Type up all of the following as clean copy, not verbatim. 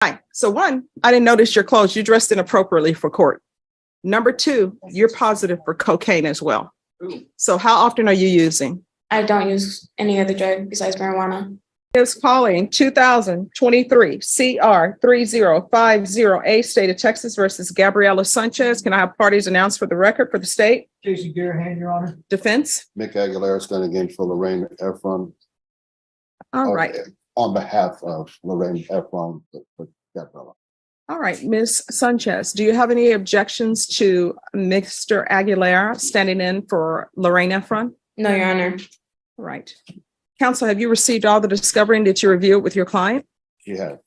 Hi. So one, I didn't notice your clothes. You dressed inappropriately for court. Number two, you're positive for cocaine as well. So how often are you using? I don't use any other drug besides marijuana. Is calling 2023 CR 3050A State of Texas versus Gabriella Sanchez. Can I have parties announced for the record for the state? Jason Garahan, Your Honor. Defense? Mick Aguilera standing against for Lorraine Efron. All right. On behalf of Lorraine Efron. Gabriella. All right, Ms. Sanchez, do you have any objections to Mr. Aguilera standing in for Lorraine Efron? No, Your Honor. All right. Counsel, have you received all the discovery and did you review it with your client? She has.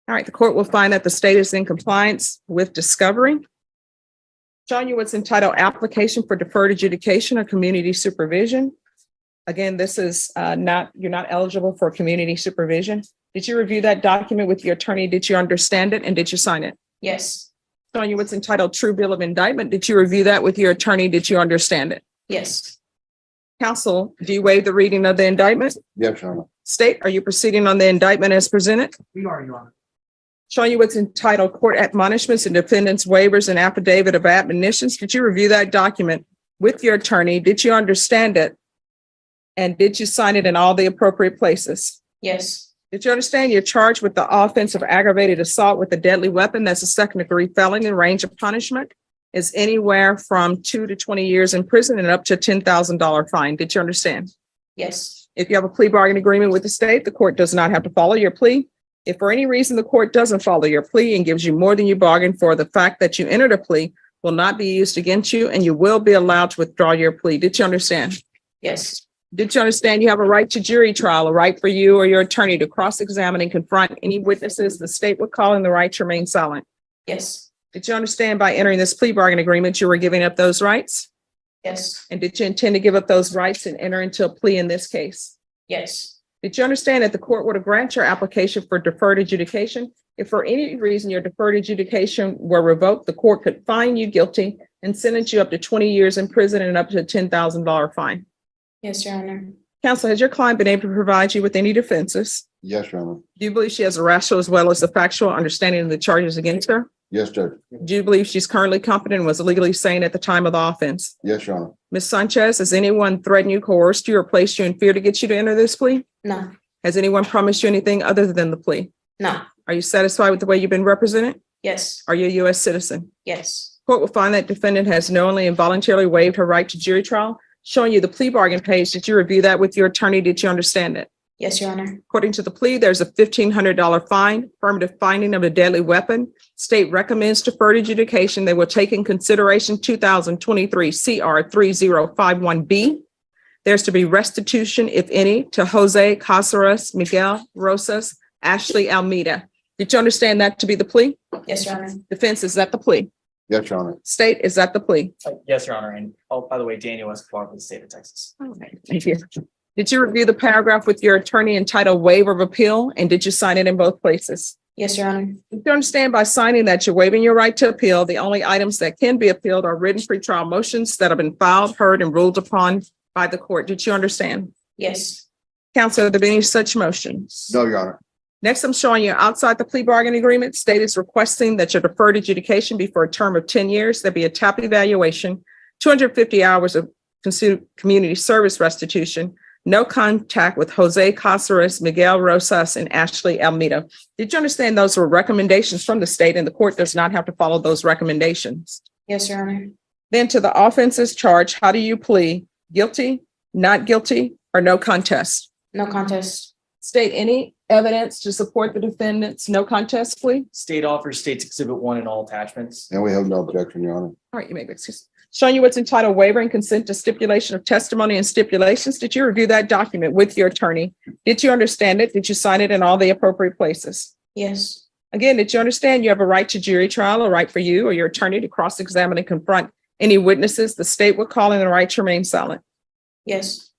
All right, the court will find that the state is in compliance with discovery. Showing you what's entitled application for deferred adjudication or community supervision. Again, this is you're not eligible for community supervision. Did you review that document with your attorney? Did you understand it and did you sign it? Yes. Showing you what's entitled true bill of indictment. Did you review that with your attorney? Did you understand it? Yes. Counsel, do you waive the reading of the indictment? Yes, Your Honor. State, are you proceeding on the indictment as presented? We are, Your Honor. Showing you what's entitled court admonishments and defendants waivers and affidavit of admonitions. Did you review that document with your attorney? Did you understand it? And did you sign it in all the appropriate places? Yes. Did you understand you're charged with the offense of aggravated assault with a deadly weapon? That's a second-degree felony. Range of punishment is anywhere from 2 to 20 years in prison and up to $10,000 fine. Did you understand? Yes. If you have a plea bargain agreement with the state, the court does not have to follow your plea. If for any reason the court doesn't follow your plea and gives you more than you bargained for, the fact that you entered a plea will not be used against you and you will be allowed to withdraw your plea. Did you understand? Yes. Did you understand you have a right to jury trial, a right for you or your attorney to cross-examine and confront any witnesses the state would call in the right to remain silent? Yes. Did you understand by entering this plea bargain agreement, you were giving up those rights? Yes. And did you intend to give up those rights and enter into a plea in this case? Yes. Did you understand that the court were to grant your application for deferred adjudication? If for any reason your deferred adjudication were revoked, the court could find you guilty and sentence you up to 20 years in prison and up to a $10,000 fine. Yes, Your Honor. Counsel, has your client been able to provide you with any defenses? Yes, Your Honor. Do you believe she has a rational as well as the factual understanding of the charges against her? Yes, Judge. Do you believe she's currently competent and was legally sane at the time of the offense? Yes, Your Honor. Ms. Sanchez, has anyone threatened you, coerced you, or placed you in fear to get you to enter this plea? No. Has anyone promised you anything other than the plea? No. Are you satisfied with the way you've been represented? Yes. Are you a U.S. citizen? Yes. Court will find that defendant has knowingly and voluntarily waived her right to jury trial. Showing you the plea bargain page. Did you review that with your attorney? Did you understand it? Yes, Your Honor. According to the plea, there's a $1,500 fine, affirmative finding of a deadly weapon. State recommends deferred adjudication. They will take in consideration 2023 CR 3051B. There's to be restitution, if any, to Jose Casares, Miguel Rosas, Ashley Almeida. Did you understand that to be the plea? Yes, Your Honor. Defense, is that the plea? Yes, Your Honor. State, is that the plea? Yes, Your Honor. And by the way, Daniel Escobar for the state of Texas. Okay, thank you. Did you review the paragraph with your attorney entitled waiver of appeal? And did you sign it in both places? Yes, Your Honor. Did you understand by signing that you're waiving your right to appeal? The only items that can be appealed are written pretrial motions that have been filed, heard, and ruled upon by the court. Did you understand? Yes. Counsel, are there any such motions? No, Your Honor. Next, I'm showing you outside the plea bargain agreement, state is requesting that your deferred adjudication be for a term of 10 years. There'll be a TAP evaluation, 250 hours of community service restitution, no contact with Jose Casares, Miguel Rosas, and Ashley Almeida. Did you understand those were recommendations from the state and the court does not have to follow those recommendations? Yes, Your Honor. Then to the offenses charged, how do you plead? Guilty, not guilty, or no contest? No contest. State any evidence to support the defendant's no contest plea? State offers States Exhibit 1 in all attachments. And we have no objection, Your Honor. All right, you may be excused. Showing you what's entitled waiver and consent to stipulation of testimony and stipulations. Did you review that document with your attorney? Did you understand it? Did you sign it in all the appropriate places? Yes. Again, did you understand you have a right to jury trial, a right for you or your attorney to cross-examine and confront any witnesses the state would call in the right to remain silent? Yes.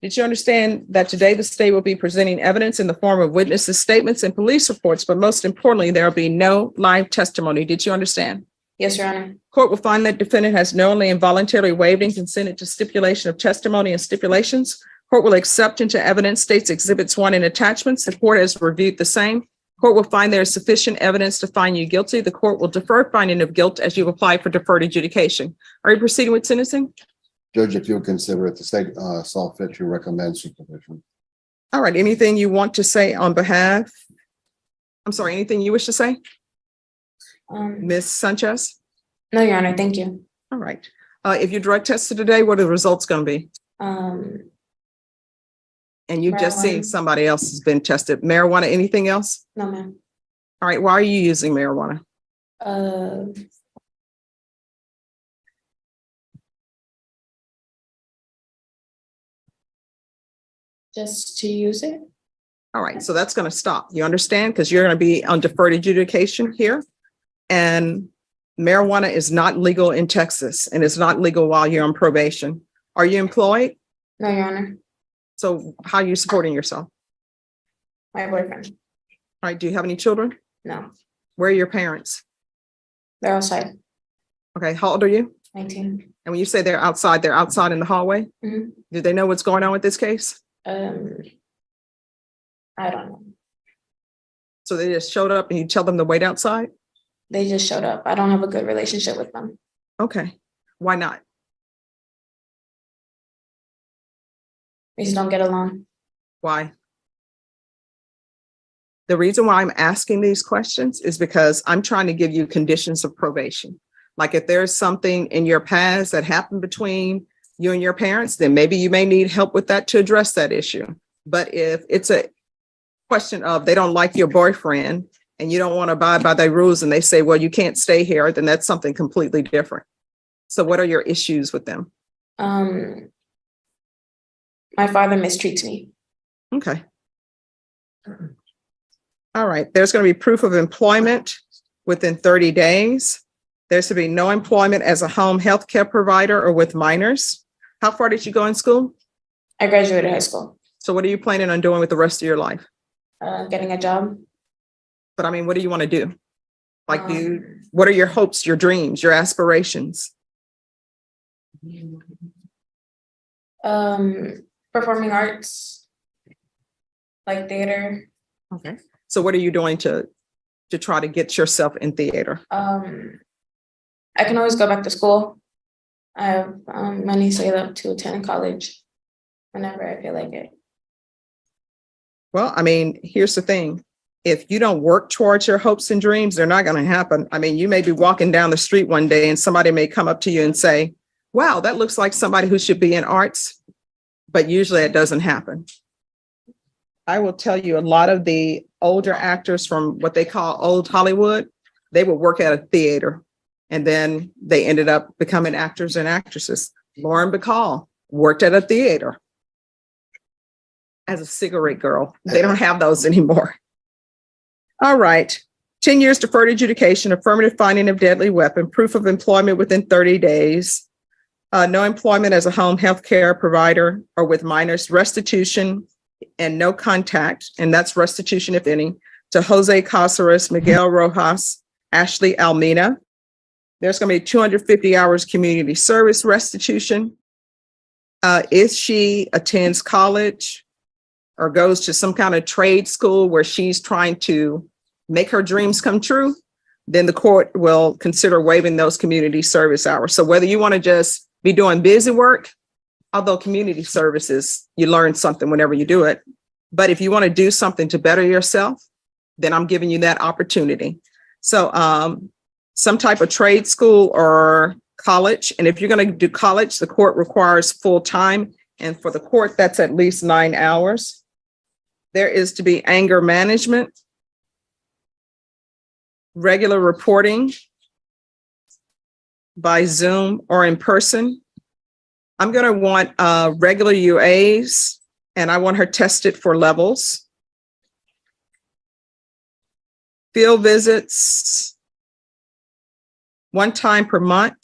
Did you understand that today the state will be presenting evidence in the form of witnesses' statements and police reports, but most importantly, there will be no live testimony? Did you understand? Yes, Your Honor. Court will find that defendant has knowingly and voluntarily waived and consented to stipulation of testimony and stipulations. Court will accept into evidence States Exhibits 1 and attachments. The court has reviewed the same. Court will find there is sufficient evidence to find you guilty. The court will defer finding of guilt as you apply for deferred adjudication. Are you proceeding with sentencing? Judge, if you'll consider it, the state saw fit to recommend supervision. All right, anything you want to say on behalf? I'm sorry, anything you wish to say? Ms. Sanchez? No, Your Honor, thank you. All right. If you drug tested today, what are the results going to be? Um, And you've just seen Marijuana. somebody else has been tested. Marijuana, anything else? no, ma'am. All right, why are you using marijuana? Just to use it? All right, so that's going to stop. You understand? Because you're going to be on deferred adjudication here. And marijuana is not legal in Texas and it's not legal while you're on probation. Are you employed? No, Your Honor. So how are you supporting yourself? My boyfriend. All right, do you have any children? No, Where are your parents? they're outside. Okay, how old are you? 19. And when you say they're outside in the hallway? Mhm. Do they know what's going on with this case? I don't know. So they just showed up and you tell them to wait outside? They just showed up. I don't have a good relationship with them. Okay, why not? We just don't get along. Why? The reason why I'm asking these questions is because I'm trying to give you conditions of probation. Like if there's something in your past that happened between you and your parents, then maybe you may need help with that to address that issue. But if it's a question of they don't like your boyfriend and you don't want to abide by their rules and they say, well, you can't stay here, then that's something completely different. So what are your issues with them? My father mistreats me. Okay. All right, there's going to be proof of employment within 30 days. There's to be no employment as a home health care provider or with minors. How far did you go in school? I graduated high school. So what are you planning on doing with the rest of your life? Getting a job. But I mean, what do you want to do? Like, what are your hopes, your dreams, your aspirations? Performing arts, like theater. Okay. So what are you doing to try to get yourself in theater? I can always go back to school. I have money saved up to attend college whenever I feel like it. Well, I mean, here's the thing. If you don't work towards your hopes and dreams, they're not going to happen. I mean, you may be walking down the street one day and somebody may come up to you and say, wow, that looks like somebody who should be in arts. But usually it doesn't happen. I will tell you, a lot of the older actors from what they call old Hollywood, they would work at a theater and then they ended up becoming actors and actresses. Lauren Bacall worked at a theater as a cigarette girl. They don't have those anymore. All right. 10 years deferred adjudication, affirmative finding of deadly weapon, proof of employment within 30 days, no employment as a home health care provider or with minors, restitution and no contact, and that's restitution, if any, to Jose Caceres, Miguel Rojas, Ashley Almina. There's going to be 250 hours community service restitution. If she attends college or goes to some kind of trade school where she's trying to make her dreams come true, then the court will consider waiving those community service hours. So whether you want to just be doing busy work, although community services, you learn something whenever you do it. But if you want to do something to better yourself, then I'm giving you that opportunity. So some type of trade school or college. And if you're going to do college, the court requires full time. And for the court, that's at least 9 hours. There is to be anger management, regular reporting by Zoom or in person. I'm going to want regular UAs, and I want her tested for levels. Field visits 1 time per month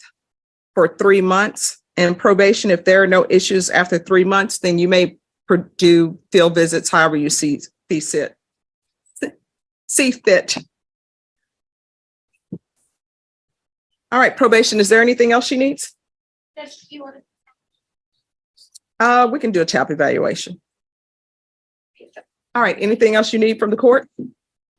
for 3 months, and probation, if there are no issues after 3 months, then you may do field visits however you see fit. All right, probation, is there anything else she needs? We can do a TAP evaluation. All right, anything else you need from the court?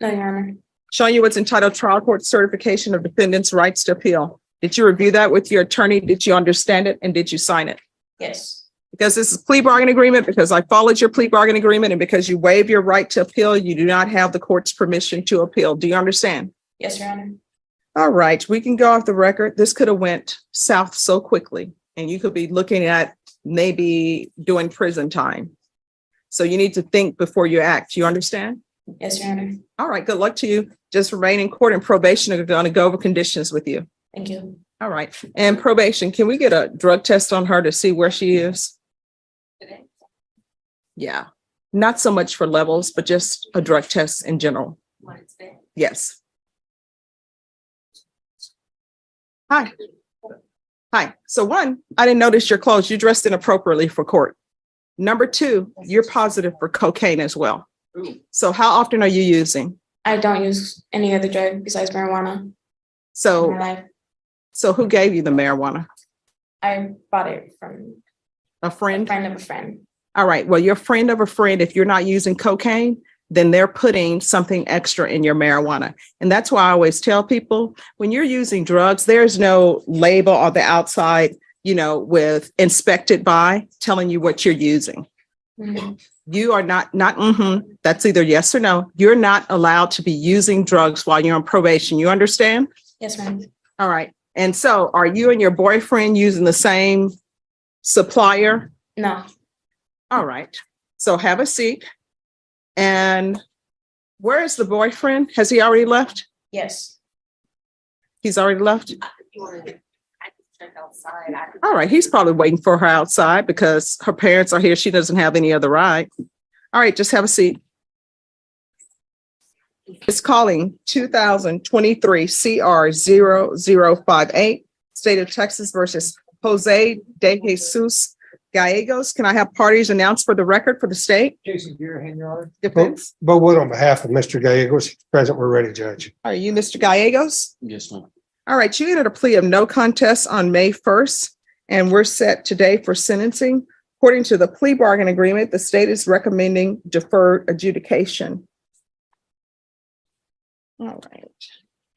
No, Your Honor. Showing you what's entitled Trial Court Certification of Defendant's Rights to Appeal. Did you review that with your attorney? Did you understand it? And did you sign it? Yes. Because this is a plea bargain agreement, because I followed your plea bargain agreement, and because you waive your right to appeal, you do not have the court's permission to appeal. Do you understand? Yes, Your Honor. All right, we can go off the record. This could have went south so quickly, and you could be looking at maybe doing prison time. So you need to think before you act. You understand? Yes, Your Honor. All right, good luck to you. Just remain in court, and probation are going to go over conditions with you. Thank you. All right, and probation, can we get a drug test on her to see where she is? Yeah, not so much for levels, but just a drug test in general. Yes. Hi. Hi. So one, I didn't notice your clothes. You dressed inappropriately for court. Number two, you're positive for cocaine as well. So how often are you using? I don't use any other drug besides marijuana in So, my life. so who gave you the marijuana? I bought it from A a friend? friend of a friend. All right. Well, your friend of a friend, if you're not using cocaine, then they're putting something extra in your marijuana. And that's why I always tell people, when you're using drugs, there's no label on the outside, with inspected by telling you what you're using. Mhm. You are not, that's either yes or no. You're not allowed to be using drugs while you're on probation. You understand? Yes, ma'am. All right. And so are you and your boyfriend using the same supplier? No. All right. So have a seat. And where is the boyfriend? Has he already left? Yes. He's already left? All right. He's probably waiting for her outside because her parents are here. She doesn't have any other ride. All right. Just have a seat. It's calling 2023 CR 0058, State of Texas versus Jose de Jesus Gallegos. Can I have parties announced for the record for the state Jason Gearhan, Your Honor. defense? Bo Wood on behalf of Mr. Gallegos, he's present, we're ready, Judge. Are you Mr. Gallegos? Yes, ma'am. All right, you entered a plea of no contest on May 1st, and we're set today for sentencing. According to the plea bargain agreement, the state is recommending deferred adjudication. All right.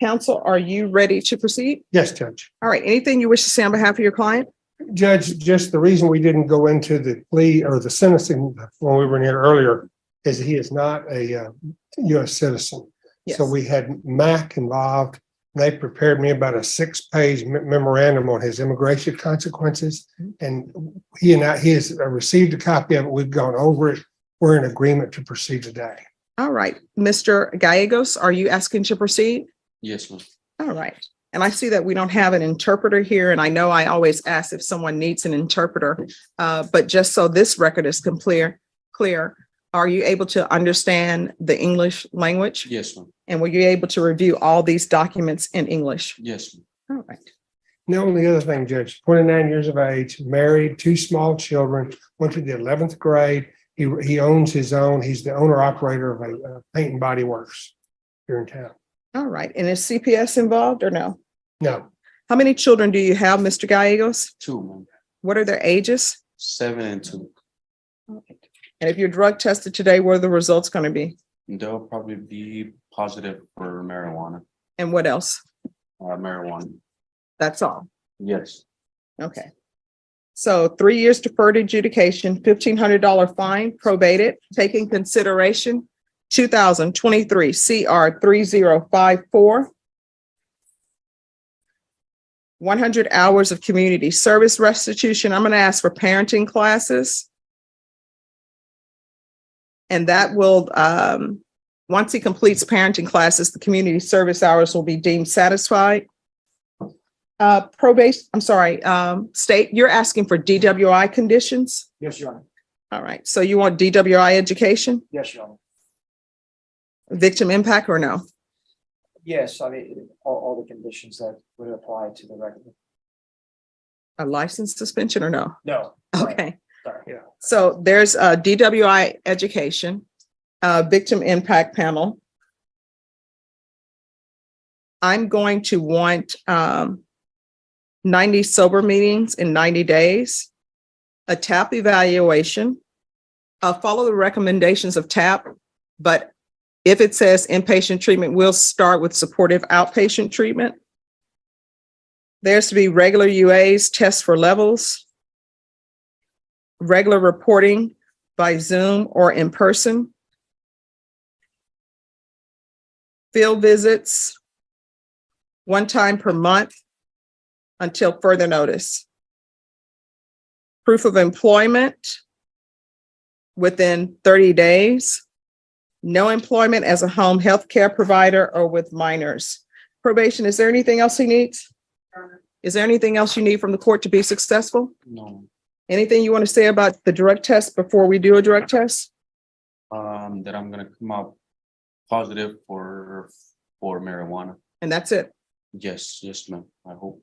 Counsel, are you ready to proceed? Yes, Judge. All right, anything you wish to say on behalf of your client? Judge, just the reason we didn't go into the plea or the sentencing when we were in here earlier is that he is not a U.S. citizen. Yes. So we had MAC involved. They prepared me about a 6-page memorandum on his immigration consequences. And he has received a copy of it. We've gone over it. We're in agreement to proceed today. All right, Mr. Gallegos, are you asking to proceed? Yes, ma'am. All right. And I see that we don't have an interpreter here, and I know I always ask if someone needs an interpreter. But just so this record is clear, are you able to understand the English language? Yes, ma'am. And were you able to review all these documents in English? Yes, ma'am. All right. The only other thing, Judge, 29 years of age, married, 2 small children, went to the 11th grade. He owns his own. He's the owner operator of a paint and body works here in town. All right. And is CPS involved or no? No, How many children do you have, Mr. Gallegos? 2, ma'am. What are their ages? 7 and 2. All right. And if you're drug tested today, what are the results going to be? They'll probably be positive for marijuana. And what else? Marijuana. That's all. Yes. Okay. So 3 years deferred adjudication, $1,500 fine, probated, taking consideration 2023 CR 3054. 100 hours of community service restitution. I'm going to ask for parenting classes. And that will, once he completes parenting classes, the community service hours will be deemed satisfied. State, you're asking for DWI conditions? Yes, Your Honor. All right, so you want DWI education, Yes, Your Honor. victim impact or no? Yes, I mean, all the conditions that would apply to the record. A license suspension or no? No. Okay, Sorry, yeah. so there's a DWI education, victim impact panel. I'm going to want 90 sober meetings in 90 days, a TAP evaluation, follow the recommendations of TAP, but If it says inpatient treatment, we'll start with supportive outpatient treatment. There's to be regular UAs, tests for levels, regular reporting by Zoom or in person, field visits, one time per month until further notice. Proof of employment within 30 days. No employment as a home health care provider or with minors. Probation, is there anything else he needs? Is there anything else you need from the court to be successful? No, Anything you want to say about the drug test before we do a drug test? that I'm gonna come out positive for marijuana. And that's it. Yes, ma'am, I hope.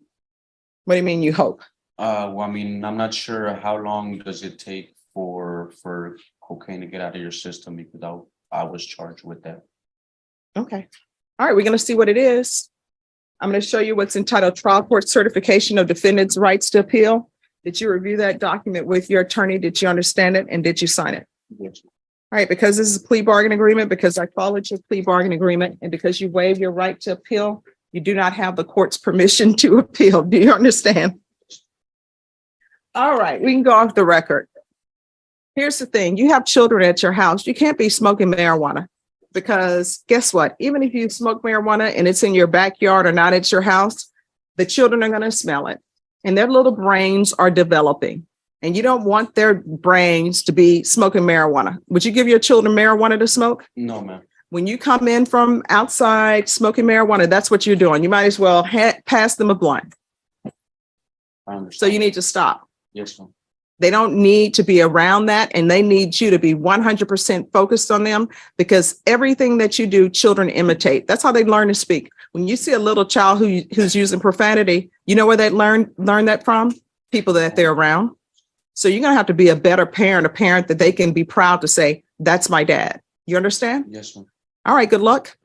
What do you mean you hope? Well, I mean, I'm not sure how long does it take for cocaine to get out of your system because I was charged with that. Okay. All right, we're going to see what it is. I'm going to show you what's entitled Trial Court Certification of Defendant's Rights to Appeal. Did you review that document with your attorney? Did you understand it? And did you sign it? Yes. All right, because this is a plea bargain agreement, because I followed your plea bargain agreement, and because you waive your right to appeal, you do not have the court's permission to appeal. Do you understand? All right, we can go off the record. Here's the thing. You have children at your house. You can't be smoking marijuana because guess what? Even if you smoke marijuana and it's in your backyard or not at your house, the children are going to smell it and their little brains are developing. And you don't want their brains to be smoking marijuana. Would you give your children marijuana to smoke? No, ma'am. When you come in from outside smoking marijuana, that's what you're doing. You might as well pass them a blunt. I So understand. you need to stop. Yes, ma'am. They don't need to be around that, and they need you to be 100% focused on them, because everything that you do, children imitate. That's how they learn to speak. When you see a little child who's using profanity, you know where they learn that from? People that they're around. So you're going to have to be a better parent, a parent that they can be proud to say, that's my dad. You understand? Yes, ma'am. All right, good luck.